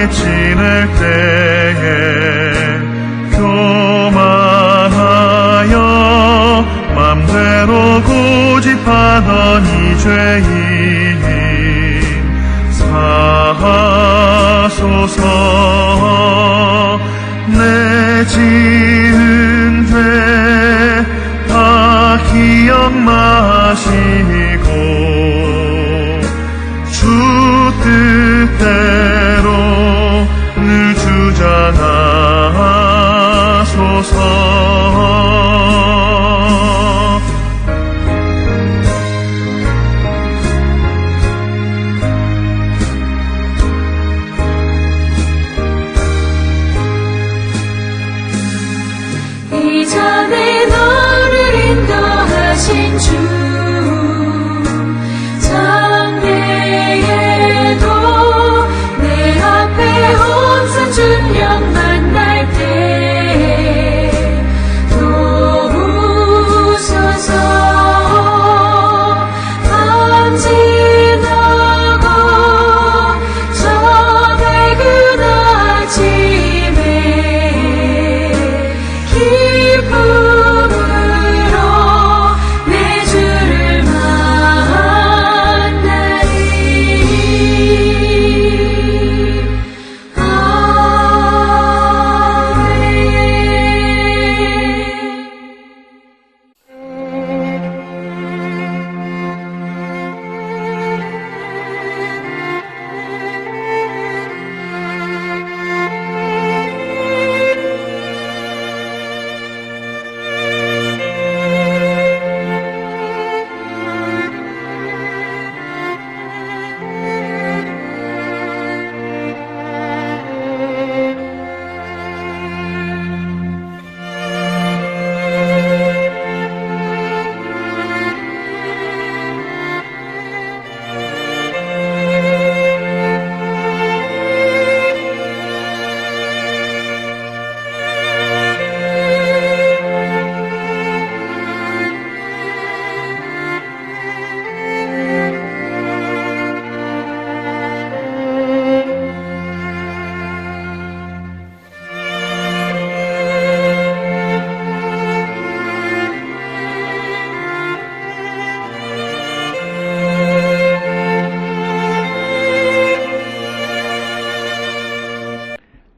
세상에 지낼 때에 교만하여 맘대로 고집하던 이 죄인 사하소서. 내 지은 죄 다 기억 마시고 주 뜻대로 늘 주장하소서. 이전에 너를 인도하신 주 장래에도 내 앞에 온산 준령 만날 때 도우소서. 밤 지나고 저 밝은 아침에 기쁨으로 내 주를 만나리.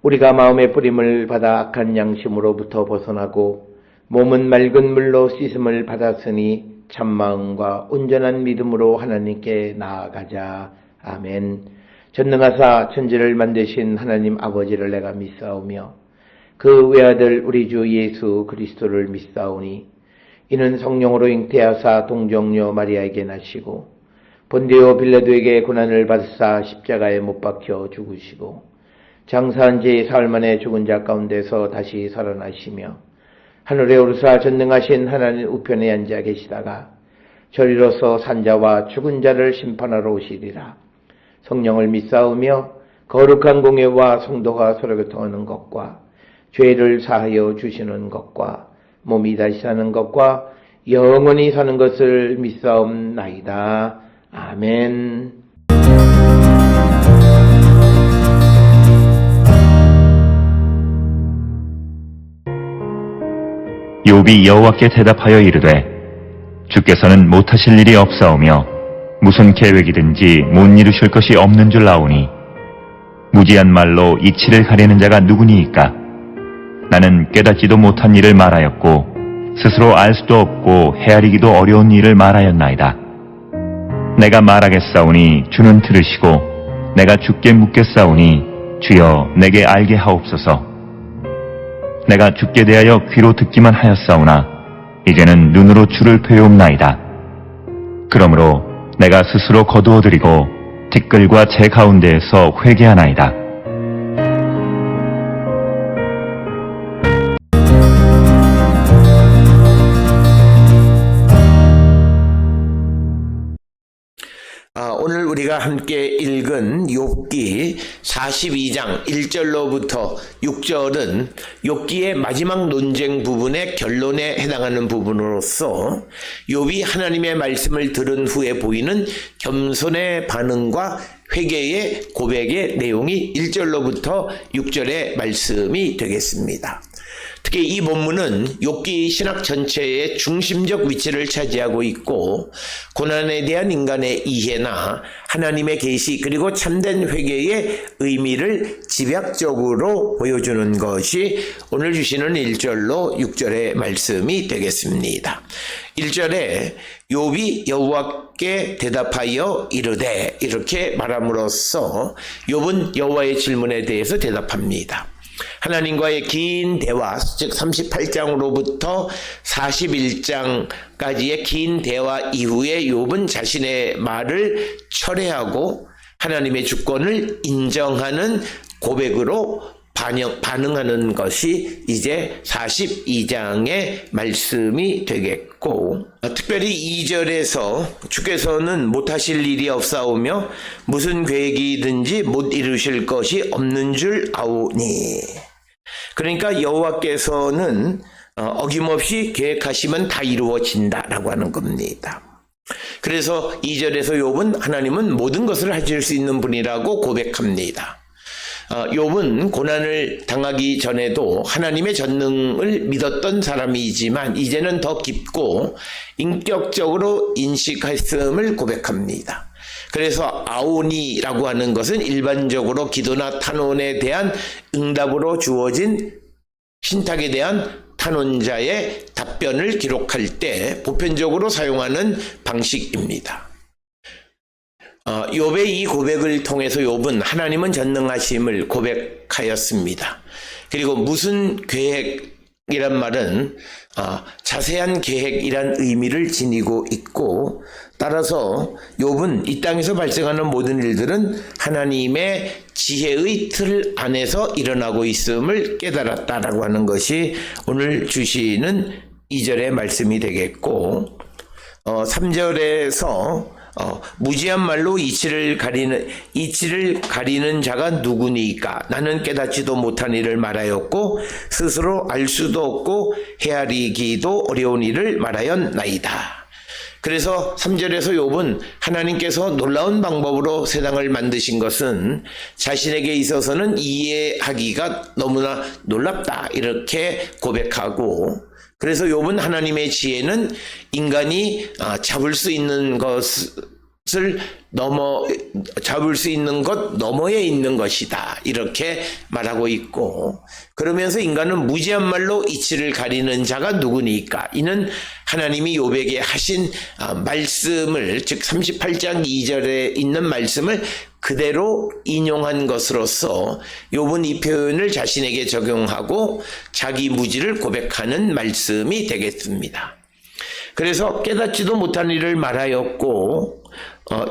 우리가 마음의 뿌림을 받아 악한 양심으로부터 벗어나고 몸은 맑은 물로 씻음을 받았으니 참마음과 온전한 믿음으로 하나님께 나아가자. 아멘. 전능하사 천지를 만드신 하나님 아버지를 내가 믿사오며 그 외아들 우리 주 예수 그리스도를 믿사오니 이는 성령으로 잉태하사 동정녀 마리아에게 나시고 본디오 빌라도에게 고난을 받으사 십자가에 못 박혀 죽으시고 장사한 지 사흘 만에 죽은 자 가운데서 다시 살아나시며 하늘에 오르사 전능하신 하나님 우편에 앉아 계시다가 저리로서 산자와 죽은 자를 심판하러 오시리라. 성령을 믿사오며 거룩한 공예와 성도가 서로 교통하는 것과 죄를 사하여 주시는 것과 몸이 다시 사는 것과 영원히 사는 것을 믿사옵나이다. 아멘. 욥이 여호와께 대답하여 이르되 주께서는 못하실 일이 없사오며 무슨 계획이든지 못 이루실 것이 없는 줄 아오니 무지한 말로 이치를 가리는 자가 누구니이까. 나는 깨닫지도 못한 일을 말하였고 스스로 알 수도 없고 헤아리기도 어려운 일을 말하였나이다. 내가 말하겠사오니 주는 들으시고 내가 주께 묻겠사오니 주여 내게 알게 하옵소서. 내가 주께 대하여 귀로 듣기만 하였사오나 이제는 눈으로 주를 배우옵나이다. 그러므로 내가 스스로 거두어드리고 티끌과 제 가운데에서 회개하나이다. 오늘 우리가 함께 읽은 욥기 42장 1절로부터 6절은 욥기의 마지막 논쟁 부분의 결론에 해당하는 부분으로서 욥이 하나님의 말씀을 들은 후에 보이는 겸손의 반응과 회개의 고백의 내용이 1절로부터 6절의 말씀이 되겠습니다. 특히 이 본문은 욥기 신학 전체의 중심적 위치를 차지하고 있고 고난에 대한 인간의 이해나 하나님의 계시 그리고 참된 회개의 의미를 집약적으로 보여주는 것이 오늘 주시는 1절로 6절의 말씀이 되겠습니다. 1절에 욥이 여호와께 대답하여 이르되 이렇게 말함으로써 욥은 여호와의 질문에 대해서 대답합니다. 하나님과의 긴 대화, 즉 38장으로부터 41장까지의 긴 대화 이후에 욥은 자신의 말을 철회하고 하나님의 주권을 인정하는 고백으로 반응하는 것이 이제 42장의 말씀이 되겠고, 특별히 2절에서 주께서는 못하실 일이 없사오며 무슨 계획이든지 못 이루실 것이 없는 줄 아오니. 그러니까 여호와께서는 어김없이 계획하시면 다 이루어진다라고 하는 겁니다. 그래서 2절에서 욥은 하나님은 모든 것을 하실 수 있는 분이라고 고백합니다. 욥은 고난을 당하기 전에도 하나님의 전능을 믿었던 사람이지만 이제는 더 깊고 인격적으로 인식했음을 고백합니다. 그래서 아오니라고 하는 것은 일반적으로 기도나 탄원에 대한 응답으로 주어진 신탁에 대한 탄원자의 답변을 기록할 때 보편적으로 사용하는 방식입니다. 욥의 이 고백을 통해서 욥은 하나님은 전능하심을 고백하였습니다. 그리고 무슨 계획이란 말은 자세한 계획이란 의미를 지니고 있고, 따라서 욥은 이 땅에서 발생하는 모든 일들은 하나님의 지혜의 틀 안에서 일어나고 있음을 깨달았다라고 하는 것이 오늘 주시는 2절의 말씀이 되겠고, 3절에서 무지한 말로 이치를 가리는 자가 누구니까? 나는 깨닫지도 못한 일을 말하였고 스스로 알 수도 없고 헤아리기도 어려운 일을 말하였나이다. 그래서 3절에서 욥은 하나님께서 놀라운 방법으로 세상을 만드신 것은 자신에게 있어서는 이해하기가 너무나 놀랍다 이렇게 고백하고, 그래서 욥은 하나님의 지혜는 인간이 잡을 수 있는 것 너머에 있는 것이다 이렇게 말하고 있고, 그러면서 인간은 무지한 말로 이치를 가리는 자가 누구니까? 이는 하나님이 욥에게 하신 말씀을, 즉 38장 2절에 있는 말씀을 그대로 인용한 것으로서 욥은 이 표현을 자신에게 적용하고 자기 무지를 고백하는 말씀이 되겠습니다. 그래서 깨닫지도 못한 일을 말하였고,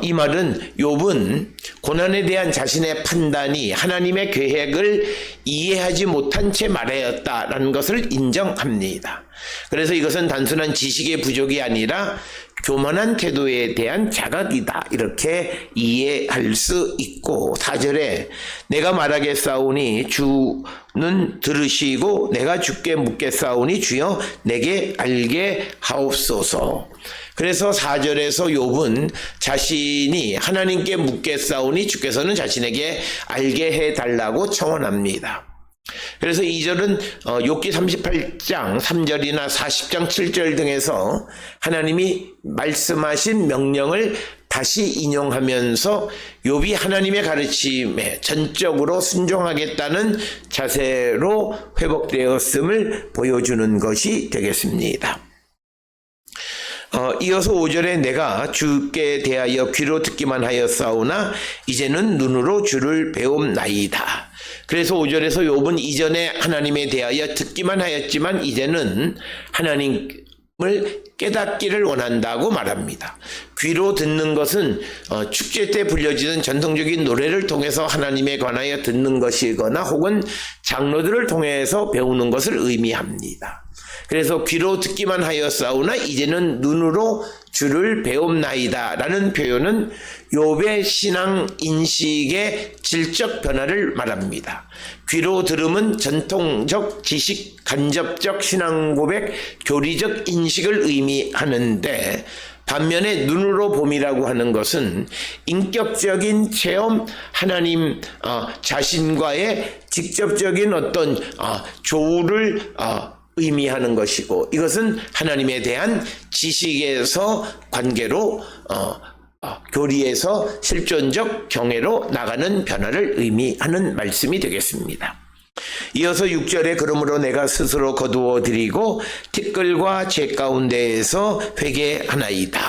이 말은 욥은 고난에 대한 자신의 판단이 하나님의 계획을 이해하지 못한 채 말하였다라는 것을 인정합니다. 그래서 이것은 단순한 지식의 부족이 아니라 교만한 태도에 대한 자각이다 이렇게 이해할 수 있고, 4절에 내가 말하겠사오니 주는 들으시고 내가 주께 묻겠사오니 주여 내게 알게 하옵소서. 그래서 4절에서 욥은 자신이 하나님께 묻겠사오니 주께서는 자신에게 알게 해달라고 청원합니다. 그래서 2절은 욥기 38장 3절이나 40장 7절 등에서 하나님이 말씀하신 명령을 다시 인용하면서 욥이 하나님의 가르침에 전적으로 순종하겠다는 자세로 회복되었음을 보여주는 것이 되겠습니다. 이어서 5절에 내가 주께 대하여 귀로 듣기만 하였사오나 이제는 눈으로 주를 배움나이다. 그래서 5절에서 욥은 이전에 하나님에 대하여 듣기만 하였지만 이제는 하나님을 깨닫기를 원한다고 말합니다. 귀로 듣는 것은 축제 때 불려지는 전통적인 노래를 통해서 하나님에 관하여 듣는 것이거나 혹은 장로들을 통해서 배우는 것을 의미합니다. 그래서 귀로 듣기만 하였사오나 이제는 눈으로 주를 배움나이다 라는 표현은 욥의 신앙 인식의 질적 변화를 말합니다. 귀로 들음은 전통적 지식, 간접적 신앙 고백, 교리적 인식을 의미하는데 반면에 눈으로 봄이라고 하는 것은 인격적인 체험, 하나님 자신과의 직접적인 어떤 조우를 의미하는 것이고, 이것은 하나님에 대한 지식에서 관계로 교리에서 실존적 경애로 나가는 변화를 의미하는 말씀이 되겠습니다. 이어서 6절에 그러므로 내가 스스로 거두어 드리고 티끌과 재 가운데에서 회개하나이다.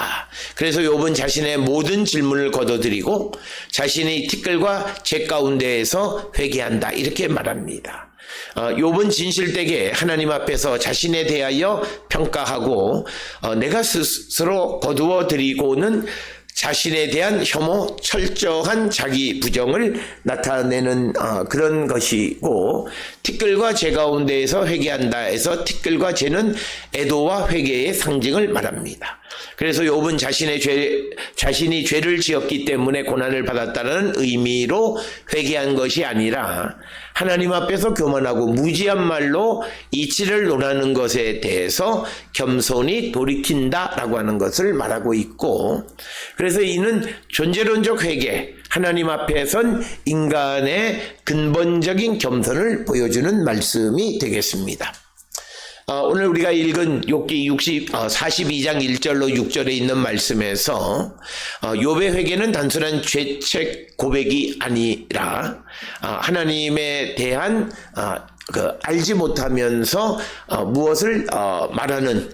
그래서 욥은 자신의 모든 질문을 거둬들이고 자신의 티끌과 재 가운데에서 회개한다 이렇게 말합니다. 욥은 진실되게 하나님 앞에서 자신에 대하여 평가하고 내가 스스로 거두어 드리고는 자신에 대한 혐오, 철저한 자기 부정을 나타내는 그런 것이고, 티끌과 재 가운데에서 회개한다 해서 티끌과 재는 애도와 회개의 상징을 말합니다. 그래서 욥은 자신이 죄를 지었기 때문에 고난을 받았다는 의미로 회개한 것이 아니라 하나님 앞에서 교만하고 무지한 말로 이치를 논하는 것에 대해서 겸손히 돌이킨다라고 하는 것을 말하고 있고, 그래서 이는 존재론적 회개, 하나님 앞에 선 인간의 근본적인 겸손을 보여주는 말씀이 되겠습니다. 오늘 우리가 읽은 욥기 42장 1절로 6절에 있는 말씀에서 욥의 회개는 단순한 죄책 고백이 아니라 하나님에 대한 알지 못하면서 무엇을 말하는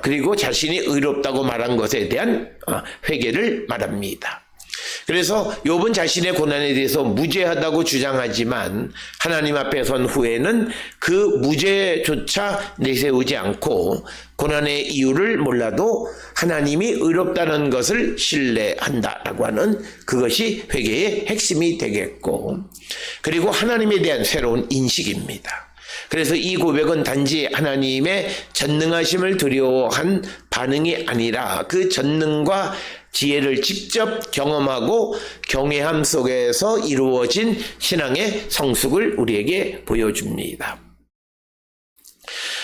그리고 자신이 의롭다고 말한 것에 대한 회개를 말합니다. 그래서 욥은 자신의 고난에 대해서 무죄하다고 주장하지만 하나님 앞에 선 후에는 그 무죄조차 내세우지 않고 고난의 이유를 몰라도 하나님이 의롭다는 것을 신뢰한다라고 하는 그것이 회개의 핵심이 되겠고, 그리고 하나님에 대한 새로운 인식입니다. 그래서 이 고백은 단지 하나님의 전능하심을 두려워한 반응이 아니라 그 전능과 지혜를 직접 경험하고 경외함 속에서 이루어진 신앙의 성숙을 우리에게 보여줍니다.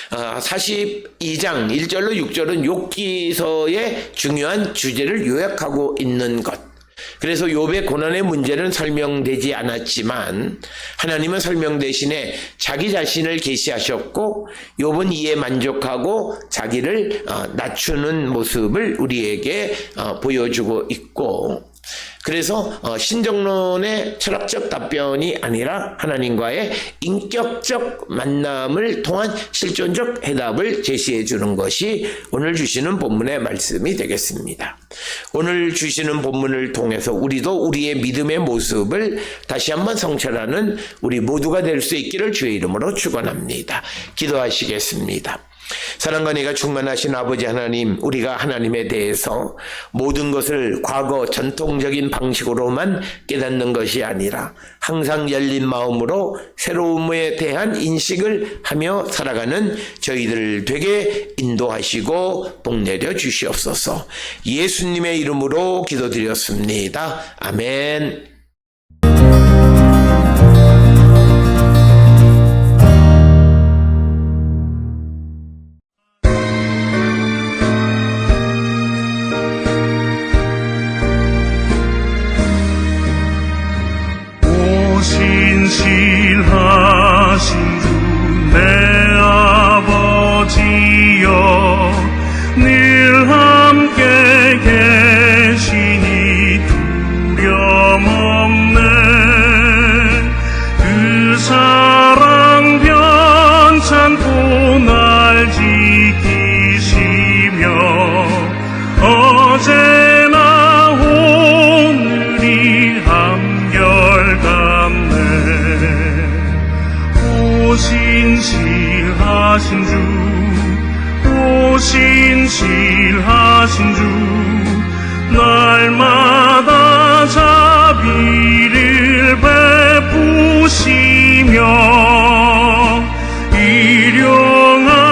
42장 1절로 6절은 욥기서의 중요한 주제를 요약하고 있는 것. 그래서 욥의 고난의 문제는 설명되지 않았지만 하나님은 설명 대신에 자기 자신을 계시하셨고 욥은 이에 만족하고 자기를 낮추는 모습을 우리에게 보여주고 있고, 그래서 신정론의 철학적 답변이 아니라 하나님과의 인격적 만남을 통한 실존적 해답을 제시해 주는 것이 오늘 주시는 본문의 말씀이 되겠습니다. 오늘 주시는 본문을 통해서 우리도 우리의 믿음의 모습을 다시 한번 성찰하는 우리 모두가 될 수 있기를 주의 이름으로 축원합니다. 기도하시겠습니다. 사랑과 내가 충만하신 아버지 하나님, 우리가 하나님에 대해서 모든 것을 과거 전통적인 방식으로만 깨닫는 것이 아니라 항상 열린 마음으로 새로움에 대한 인식을 하며 살아가는 저희들 되게 인도하시고 복내려 주시옵소서. 예수님의 이름으로 기도드렸습니다. 아멘. 신실하신 주 내 아버지여, 늘 함께 계시니 두려움 없네. 그 사랑 변찮고 날 지키시며 어제나 오늘이 한결같네. 신실하신 주, 오 신실하신 주, 날마다 자비를 베푸시며 일용할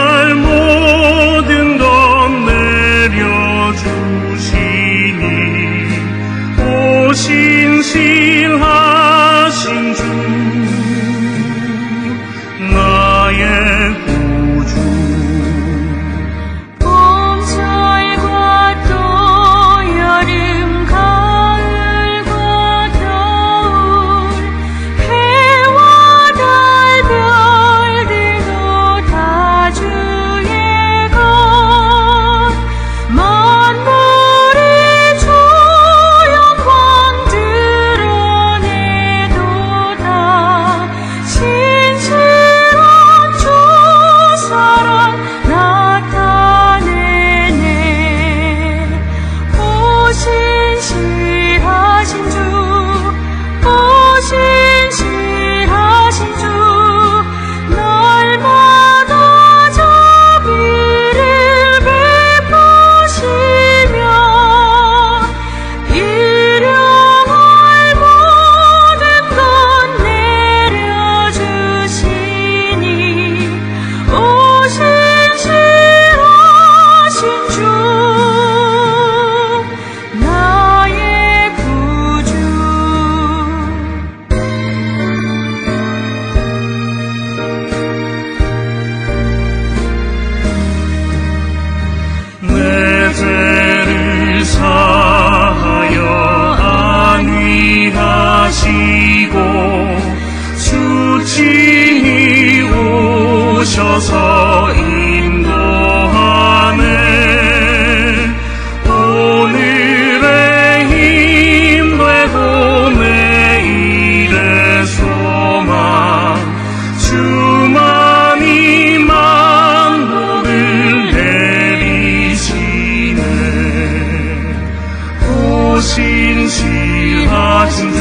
신실하신 주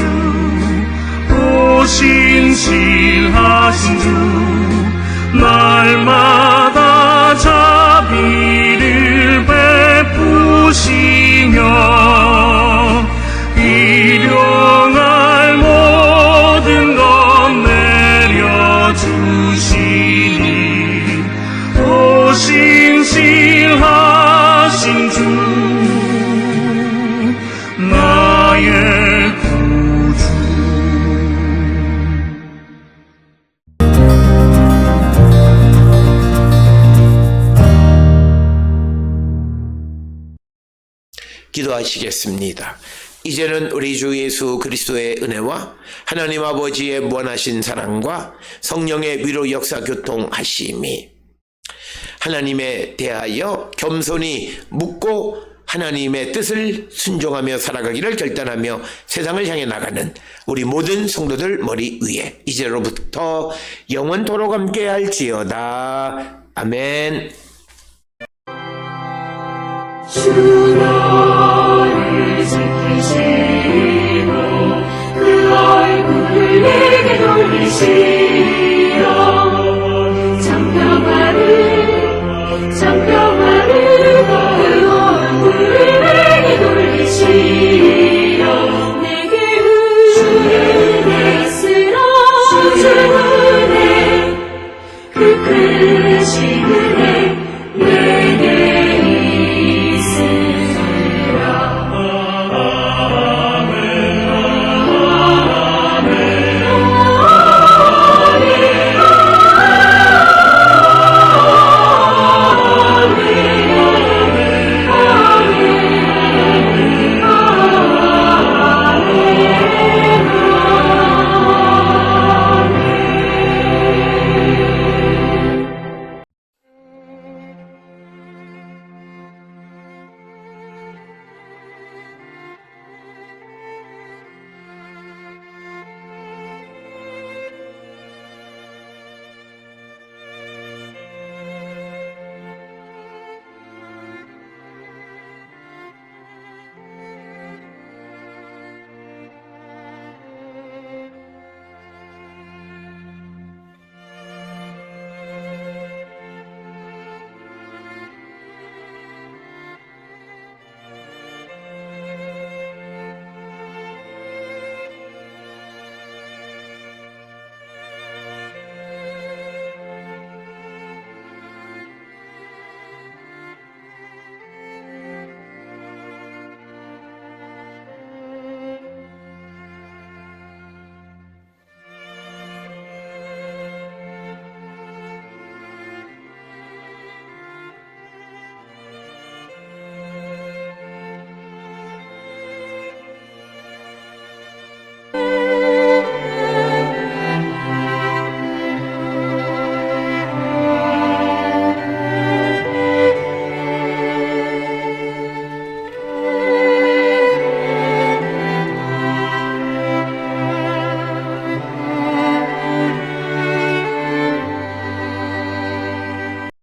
오 신실하신 주 날마다 자비를 베푸시며 일용할 모든 것 내려주시니 오 신실하신 주 나의 구주. 기도하시겠습니다. 이제는 우리 주 예수 그리스도의 은혜와 하나님 아버지의 무한하신 사랑과 성령의 위로 역사 교통하심이 하나님에 대하여 겸손히 묻고 하나님의 뜻을 순종하며 살아가기를 결단하며 세상을 향해 나가는 우리 모든 성도들 머리 위에 이제로부터 영원토록 함께 할지어다. 아멘. 주 너를 지키시고 그 얼굴을 내게 돌리시고